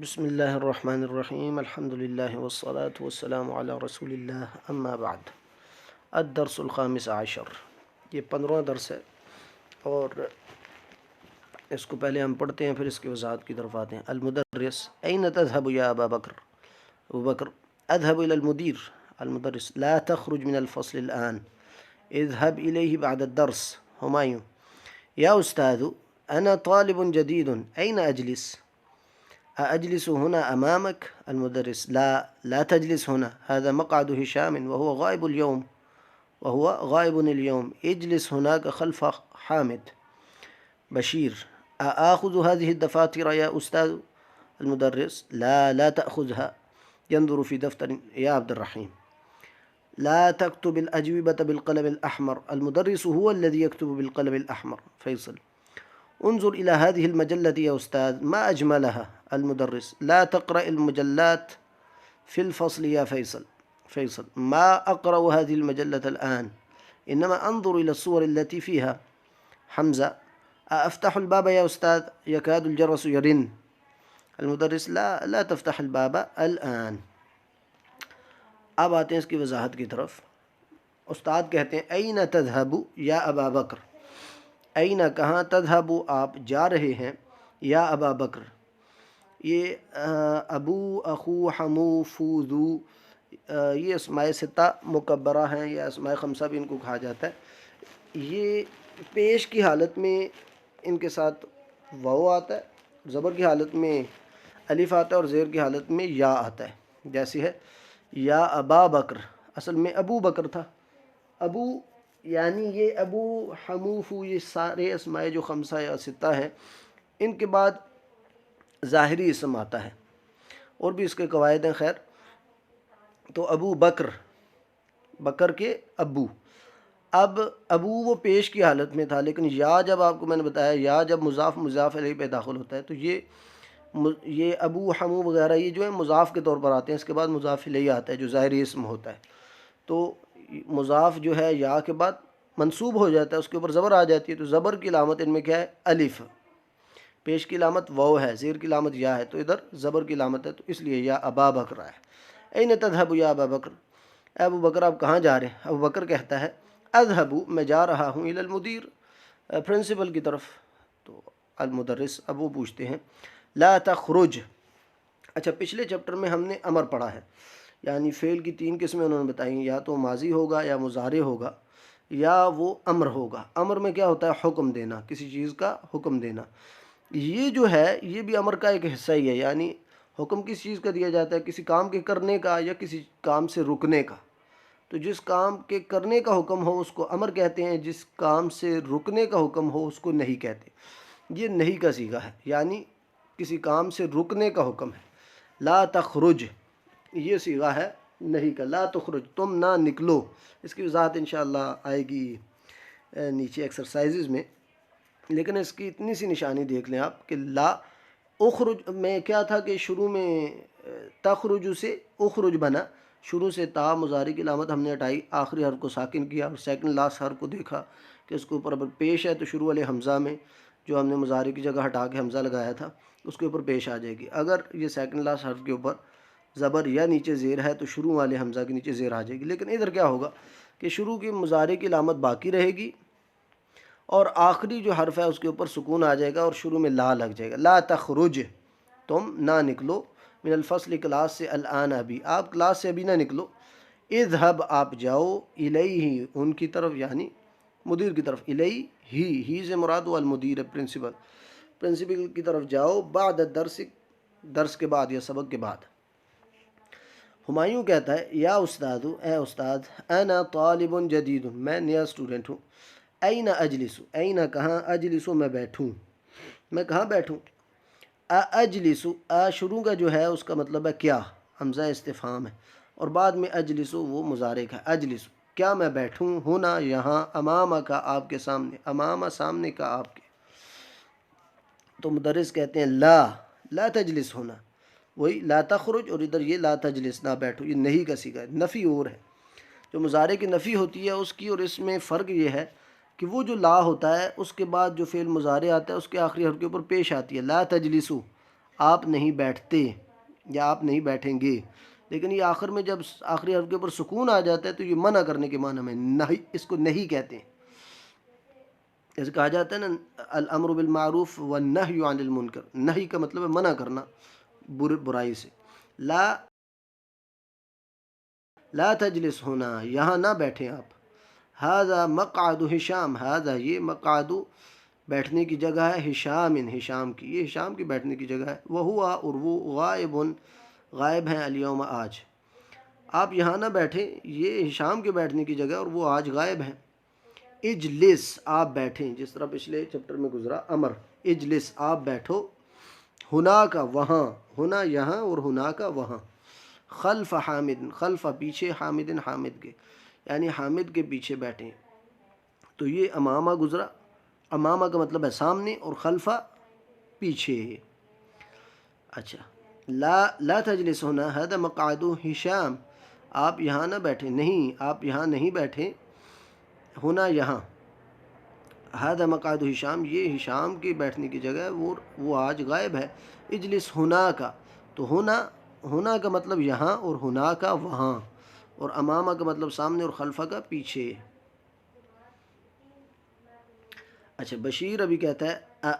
بسم الله الرحمن الرحيم الحمد لله والصلاة والسلام على رسول الله أما بعد الدرس الخامس عشر یہ 15واں درس ہے اور اس کو پہلے ہم پڑھتے ہیں پھر اس کی وضاحت کی طرف آتے ہیں. المدرس أين تذهب يا أبا بكر؟ أبو بكر أذهب إلى المدير. المدرس لا تخرج من الفصل الآن اذهب إليه بعد الدرس. همايون يا أستاذ أنا طالب جديد أين أجلس؟ أجلس هنا أمامك؟ المدرس لا تجلس هنا هذا مقعد هشام وهو غائب اليوم اجلس هناك خلف حامد. بشير أخذ هذه الدفاتر يا أستاذ؟ المدرس لا تأخذها. ينظر في دفتر يا عبد الرحيم لا تكتب الأجوبة بالقلم الأحمر. المدرس هو الذي يكتب بالقلم الأحمر. فيصل انظر إلى هذه المجلة يا أستاذ ما أجملها. المدرس لا تقرأ المجلات في الفصل يا فيصل ما أقرأ هذه المجلة الآن إنما أنظر إلى الصور التي فيها. حمزة أفتح الباب يا أستاذ يكاد الجرس يرن. المدرس لا تفتح الباب الآن. اب آتے ہیں اس کی وضاحت کی طرف. استاد کہتے ہیں أين تذهب یا ابا بکر. أين کہاں، تذهب آپ جا رہے ہیں، یا ابا بکر. یہ ابو، اخو، حمو، فو، ذو یہ اسماء ستہ مکبرہ ہیں یا اسماء خمسہ بھی ان کو کہا جاتا ہے. یہ پیش کی حالت میں ان کے ساتھ واو آتا ہے، زبر کی حالت میں الف آتا ہے اور زیر کی حالت میں یا آتا ہے. جیسی ہے یا ابا بکر، اصل میں ابو بکر تھا. ابو یعنی یہ ابو، حمو، فو یہ سارے اسماء جو خمسہ یا ستہ ہیں ان کے بعد ظاہری اسم آتا ہے اور بھی اس کے قواعد ہیں. خیر تو ابو بکر، بکر کے ابو. اب ابو وہ پیش کی حالت میں تھا، لیکن یا جب آپ کو میں نے بتایا یا جب مضاف الیہ پہ داخل ہوتا ہے تو یہ ابو، حمو وغیرہ یہ جو ہے مضاف کے طور پر آتے ہیں. اس کے بعد مضاف الیہ آتا ہے جو ظاہری اسم ہوتا ہے. تو مضاف جو ہے یا کے بعد منصوب ہو جاتا ہے، اس کے اوپر زبر آ جاتی ہے. تو زبر کی علامت ان میں کیا ہے؟ الف. پیش کی علامت واو ہے، زیر کی علامت یا ہے، تو ادھر زبر کی علامت ہے، تو اس لیے یا ابا بکر ہے. این تذهب یا ابا بکر، اے ابو بکر آپ کہاں جا رہے ہیں؟ ابو بکر کہتا ہے اذهب میں جا رہا ہوں الی المدیر، پرنسپل کی طرف. تو المدرس اب وہ پوچھتے ہیں لا تخرج. اچھا پچھلے چیپٹر میں ہم نے امر پڑھا ہے، یعنی فعل کی 3 قسمیں انہوں نے بتائی، یا تو ماضی ہوگا یا مضارع ہوگا یا وہ امر ہوگا. امر میں کیا ہوتا ہے؟ حکم دینا، کسی چیز کا حکم دینا. یہ جو ہے یہ بھی امر کا ایک حصہ ہی ہے، یعنی حکم کس چیز کا دیا جاتا ہے؟ کسی کام کے کرنے کا یا کسی کام سے رکنے کا. تو جس کام کے کرنے کا حکم ہو اس کو امر کہتے ہیں، جس کام سے رکنے کا حکم ہو اس کو نہیں کہتے. یہ نہیں کا صیغہ ہے، یعنی کسی کام سے رکنے کا حکم ہے. لا تخرج یہ صیغہ ہے نہیں کا. لا تخرج تم نہ نکلو. اس کی وضاحت انشاءاللہ آئے گی نیچے ایکسرسائزز میں، لیکن اس کی اتنی سی نشانی دیکھ لیں آپ کہ لا اخرج میں کیا تھا کہ شروع میں تخرج سے اخرج بنا. شروع سے تا مضارع کی علامت ہم نے ہٹائی، آخری حرف کو ساکن کیا اور سیکنڈ لاسٹ حرف کو دیکھا کہ اس کے اوپر اگر پیش ہے تو شروع والے حمزہ میں جو ہم نے مضارع کی جگہ ہٹا کے حمزہ لگایا تھا اس کے اوپر پیش آ جائے گی. اگر یہ سیکنڈ لاسٹ حرف کے اوپر زبر یا نیچے زیر ہے تو شروع والے حمزہ کے نیچے زیر آ جائے گی. لیکن ادھر کیا ہوگا کہ شروع کی مضارع کی علامت باقی رہے گی اور آخری جو حرف ہے اس کے اوپر سکون آ جائے گا اور شروع میں لا لگ جائے گا. لا تخرج تم نہ نکلو، من الفصل کلاس سے، الآن ابھی، آپ کلاس سے ابھی نہ نکلو. اذهب آپ جاؤ، الیہ ان کی طرف یعنی مدیر کی طرف. الیہ ہی سے مراد وہ المدیر پرنسپل کی طرف جاؤ. بعد الدرس درس کے بعد یا سبق کے بعد. ہمایوں کہتا ہے یا استاد، اے استاد، انا طالب جدید میں نیا اسٹوڈنٹ ہوں. این اجلس این کہاں، اجلس میں بیٹھوں، میں کہاں بیٹھوں. اجلس شروع کا جو ہے اس کا مطلب ہے کیا، حمزہ استفہام ہے، اور بعد میں اجلس وہ مضارع ہے. اجلس کیا میں بیٹھوں، ہونا یہاں، امامہ کا آپ کے سامنے، امامہ سامنے کا آپ کے. تو مدرس کہتے ہیں لا تجلس ہونا، وہی لا تخرج، اور ادھر یہ لا تجلس نہ بیٹھو، یہ نہیں کا صیغہ ہے، نفی اور ہے. جو مضارع کی نفی ہوتی ہے اس کی اور اس میں فرق یہ ہے کہ وہ جو لا ہوتا ہے اس کے بعد جو فعل مضارع آتا ہے اس کے آخری حرف کے اوپر پیش آتی ہے لا تجلسو. آپ نہیں بیٹھتے یا آپ نہیں بیٹھیں گے، لیکن یہ آخر میں جب آخری حرف کے اوپر سکون آ جاتا ہے تو یہ منع کرنے کے معنی میں نہیں، اس کو نہیں کہتے ہیں۔ جیسے کہا جاتا ہے نا الامر بالمعروف والنہی عن المنکر، نہی کا مطلب ہے منع کرنا برائی سے۔ لا لا تجلس ہونا، یہاں نہ بیٹھیں آپ۔ ھذا مقعد ہشام، ھذا یہ مقعد بیٹھنے کی جگہ ہے، ہشام ہشام کی، یہ ہشام کی بیٹھنے کی جگہ ہے۔ وہوا اور وہ غائب غائب ہیں، الیوم آج۔ آپ یہاں نہ بیٹھیں، یہ ہشام کے بیٹھنے کی جگہ اور وہ آج غائب ہیں۔ اجلس آپ بیٹھیں، جس طرح پچھلے چیپٹر میں گزرا امر، اجلس آپ بیٹھو، ہنا کا وہاں، ہنا یہاں اور ہنا کا وہاں۔ خلف حامد، خلف پیچھے، حامد حامد کے، یعنی حامد کے پیچھے بیٹھیں۔ تو یہ امامہ گزرا، امامہ کا مطلب ہے سامنے اور خلفہ پیچھے۔ اچھا، لا تجلس ہونا، ھذا مقعد ہشام، آپ یہاں نہ بیٹھیں، نہیں آپ یہاں نہیں بیٹھیں، ہونا یہاں، ھذا مقعد ہشام، یہ ہشام کی بیٹھنے کی جگہ ہے، وہ آج غائب ہے۔ اجلس ہونا کا، تو ہونا کا مطلب یہاں اور ہونا کا وہاں، اور امامہ کا مطلب سامنے اور خلفہ کا پیچھے۔ اچھا، بشیر ابھی کہتا ہے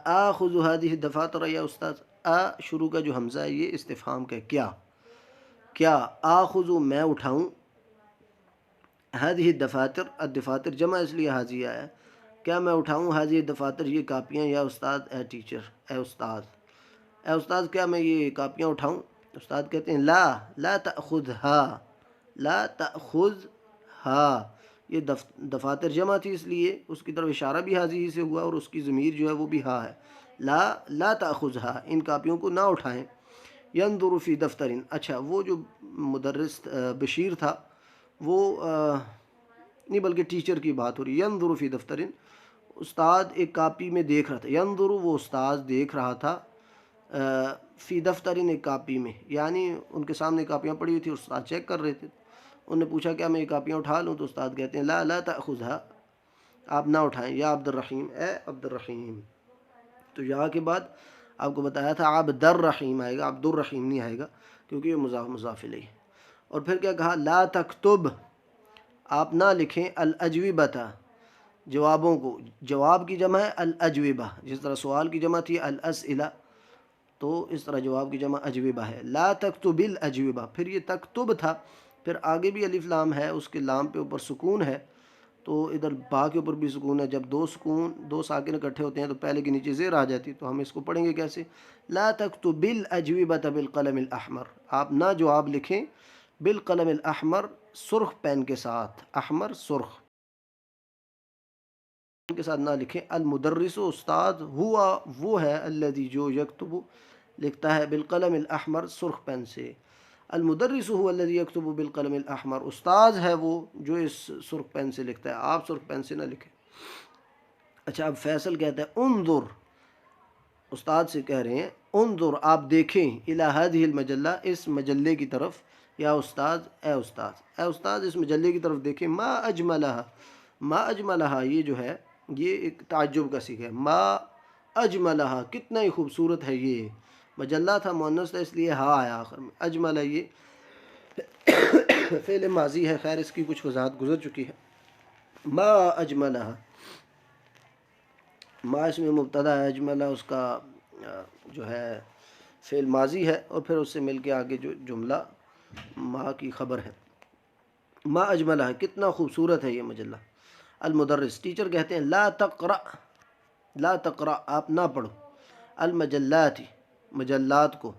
آخذ هذه الدفاتر یا استاذ، شروع کا جو حمزہ ہے یہ استفہام کا ہے، کیا آخذ میں اٹھاؤں، هذه الدفاتر، الدفاتر جمع اس لیے حاضی آیا ہے، کیا میں اٹھاؤں هذه الدفاتر یہ کاپیاں، یا استاد اے ٹیچر، اے استاد کیا میں یہ کاپیاں اٹھاؤں؟ استاد کہتے ہیں لا تأخذها، لا تأخذها، یہ دفاتر جمع تھی اس لیے اس کی طرف اشارہ بھی حاضی ہی سے ہوا اور اس کی ضمیر جو ہے وہ بھی ہا ہے۔ لا تأخذها، ان کاپیوں کو نہ اٹھائیں۔ ینظر فی دفتر، اچھا وہ جو مدرس بشیر تھا وہ نہیں بلکہ ٹیچر کی بات ہو رہی ہے، ینظر فی دفتر، استاد ایک کاپی میں دیکھ رہا تھا، ینظر وہ استاد دیکھ رہا تھا، فی دفتر ایک کاپی میں، یعنی ان کے سامنے کاپیاں پڑی ہوئی تھی، استاد چیک کر رہے تھے، انہوں نے پوچھا کیا میں یہ کاپیاں اٹھا لوں؟ تو استاد کہتے ہیں لا تأخذها، آپ نہ اٹھائیں، یا عبد الرحیم، اے عبد الرحیم۔ تو یہاں کے بعد آپ کو بتایا تھا عبد الرحیم آئے گا، عبد الرحیم نہیں آئے گا کیونکہ یہ مضاف الیہ۔ اور پھر کیا کہا، لا تکتب، آپ نہ لکھیں، الاجوبۃ، جوابوں کو، جواب کی جمع ہے الاجوبہ، جس طرح سوال کی جمع تھی الاسئلہ، تو اس طرح جواب کی جمع اجوبہ ہے۔ لا تکتب الاجوبہ، پھر یہ تکتب تھا، پھر آگے بھی الف لام ہے، اس کے لام پہ اوپر سکون ہے، تو ادھر با کے اوپر بھی سکون ہے، جب دو ساکن اکٹھے ہوتے ہیں تو پہلے کے نیچے زیر آ جاتی، تو ہم اس کو پڑھیں گے کیسے، لا تکتب الاجوبۃ بالقلم الاحمر، آپ نہ جواب لکھیں بالقلم الاحمر، سرخ پین کے ساتھ، احمر سرخ کے ساتھ نہ لکھیں۔ المدرس استاد، ہوا وہ ہے، الذی جو یکتب لکھتا ہے، بالقلم الاحمر سرخ پین سے۔ المدرس هو الذی یکتب بالقلم الاحمر، استاد ہے وہ جو اس سرخ پین سے لکھتا ہے، آپ سرخ پین سے نہ لکھیں۔ اچھا، اب فیصل کہتا ہے انظر، استاد سے کہہ رہے ہیں انظر، آپ دیکھیں، الی هذه المجلہ، اس مجلے کی طرف، یا استاد، اے استاد، اے استاد اس مجلے کی طرف دیکھیں، ما اجملها، ما اجملها، یہ جو ہے یہ ایک تعجب کا صیغہ ہے، ما اجملها، کتنا ہی خوبصورت ہے یہ، مجلہ تھا مؤنث تھا اس لیے ہا آیا آخر میں، اجمل یہ فعل ماضی ہے، خیر اس کی کچھ وضاحت گزر چکی ہے۔ ما اجملها، ما اس میں مبتدا ہے، اجملہ اس کا جو ہے فعل ماضی ہے، اور پھر اس سے مل کے آگے جو جملہ ما کی خبر ہے۔ ما اجملہ، کتنا خوبصورت ہے یہ مجلہ۔ المدرس، ٹیچر کہتے ہیں لا تقرأ، لا تقرأ، آپ نہ پڑھو، المجلات، مجلات کو،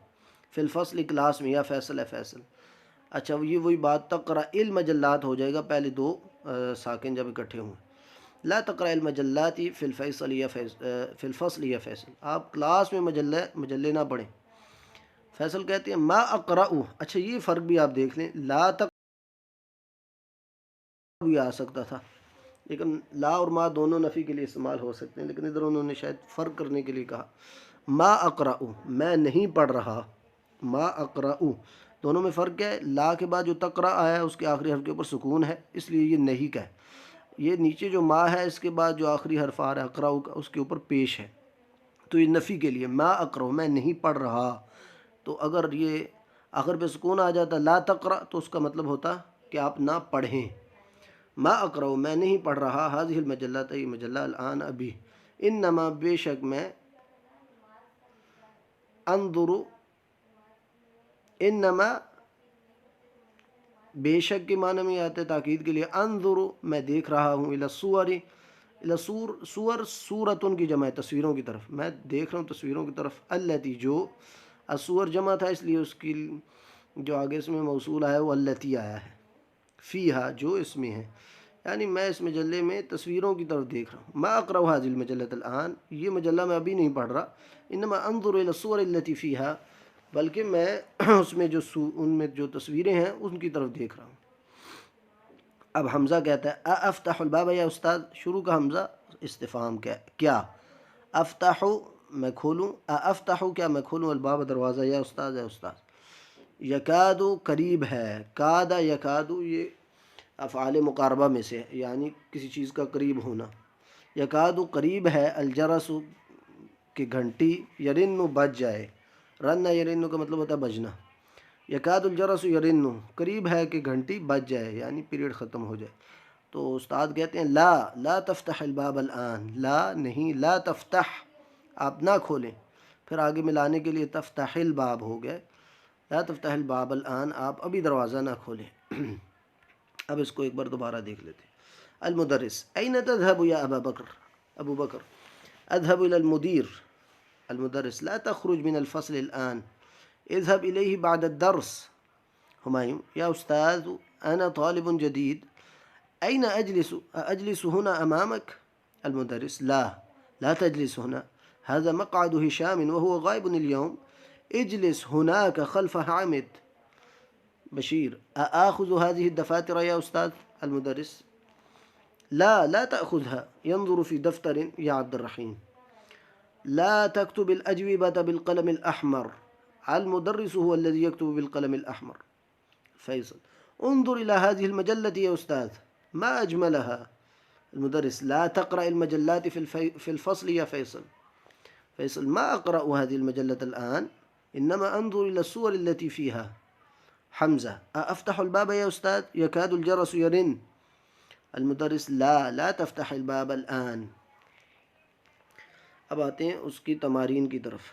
فی الفصل، کلاس میں، یا فیصل ہے فیصل۔ اچھا، یہ وہی بات، تقرأ المجلات ہو جائے گا، پہلے دو ساکن جب اکٹھے ہوں، لا تقرأ المجلات فی الفصل یا فی الفصل یا فیصل، آپ کلاس میں مجلے نہ پڑھیں۔ فیصل کہتے ہیں ما اقرأ، اچھا یہ فرق بھی آپ دیکھ لیں، لا تک بھی آ سکتا تھا، لیکن لا اور ما دونوں نفی کے لیے استعمال ہو سکتے ہیں، لیکن ادھر انہوں نے شاید فرق کرنے کے لیے کہا ما اقرأ، میں نہیں پڑھ رہا، ما اقرأ، دونوں میں فرق ہے، لا کے بعد جو تقرأ آیا ہے اس کے آخری حرف کے اوپر سکون ہے، اس لیے یہ نہیں کا ہے، یہ نیچے جو ما ہے اس کے بعد جو آخری حرف آ رہا ہے اقرأ کا، اس کے اوپر پیش ہے، تو یہ نفی کے لیے، ما اقرأ میں نہیں پڑھ رہا، تو اگر یہ آخر پہ سکون آ جاتا لا تقرأ تو اس کا مطلب ہوتا کہ آپ نہ پڑھیں. ما اقرأ میں نہیں پڑھ رہا، هذه المجلات یہ مجلہ الآن ابھی، انما بے شک میں، انظر انما بے شک کے معنی میں آتے تاکید کے لیے، انظر میں دیکھ رہا ہوں، الی الصور سور صورتن کی جمع ہے تصویروں کی طرف، میں دیکھ رہا ہوں تصویروں کی طرف، التی جو الصور جمع تھا اس لیے اس کی جو آگے اس میں موصول آیا ہے وہ التی آیا ہے، فیہا جو اس میں ہے، یعنی میں اس مجلے میں تصویروں کی طرف دیکھ رہا ہوں. ما اقرأ هذه المجلة الآن یہ مجلہ میں ابھی نہیں پڑھ رہا، انما انظر الى الصور التي فيها بلکہ میں اس میں جو ان میں جو تصویریں ہیں ان کی طرف دیکھ رہا ہوں. اب حمزہ کہتا ہے افتح الباب یا استاد، شروع کا حمزہ استفہام کیا، افتح میں کھولوں، افتح کیا میں کھولوں، الباب دروازہ، یا استاد یا استاد. یکاد قریب ہے، کاد یکاد یہ افعال مقاربہ میں سے یعنی کسی چیز کا قریب ہونا. یکاد قریب ہے، الجرس کہ گھنٹی، یرن بج جائے، رن یرن کا مطلب ہوتا ہے بجنا. یکاد الجرس یرن قریب ہے کہ گھنٹی بج جائے یعنی پیریڈ ختم ہو جائے. تو استاد کہتے ہیں لا تفتح الباب الآن، لا نہیں، لا تفتح آپ نہ کھولیں، پھر آگے ملانے کے لیے تفتح الباب ہو گئے، لا تفتح الباب الآن آپ ابھی دروازہ نہ کھولیں. اب اس کو ایک بار دوبارہ دیکھ لیتے ہیں. المدرس أين تذهب يا أبا بكر، أبو بكر أذهب إلى المدير. المدرس لا تخرج من الفصل الآن، اذهب إليه بعد الدرس. همايون يا أستاذ أنا طالب جديد، أين أجلس، أجلس هنا أمامك. المدرس لا تجلس هنا، هذا مقعد هشام وهو غائب اليوم، اجلس هناك خلف حامد. بشير أخذ هذه الدفاتر يا أستاذ. المدرس لا تأخذها، ينظر في دفتر يا عبد الرحيم. لا تكتب الأجوبة بالقلم الأحمر، المدرس هو الذي يكتب بالقلم الأحمر. فيصل انظر إلى هذه المجلة يا أستاذ ما أجملها. المدرس لا تقرأ المجلات في الفصل يا فيصل. فيصل ما أقرأ هذه المجلة الآن، إنما أنظر إلى الصور التي فيها. حمزة أفتح الباب يا أستاذ، يكاد الجرس يرن. المدرس لا تفتح الباب الآن. اب آتے ہیں اس کی تمارین کی طرف.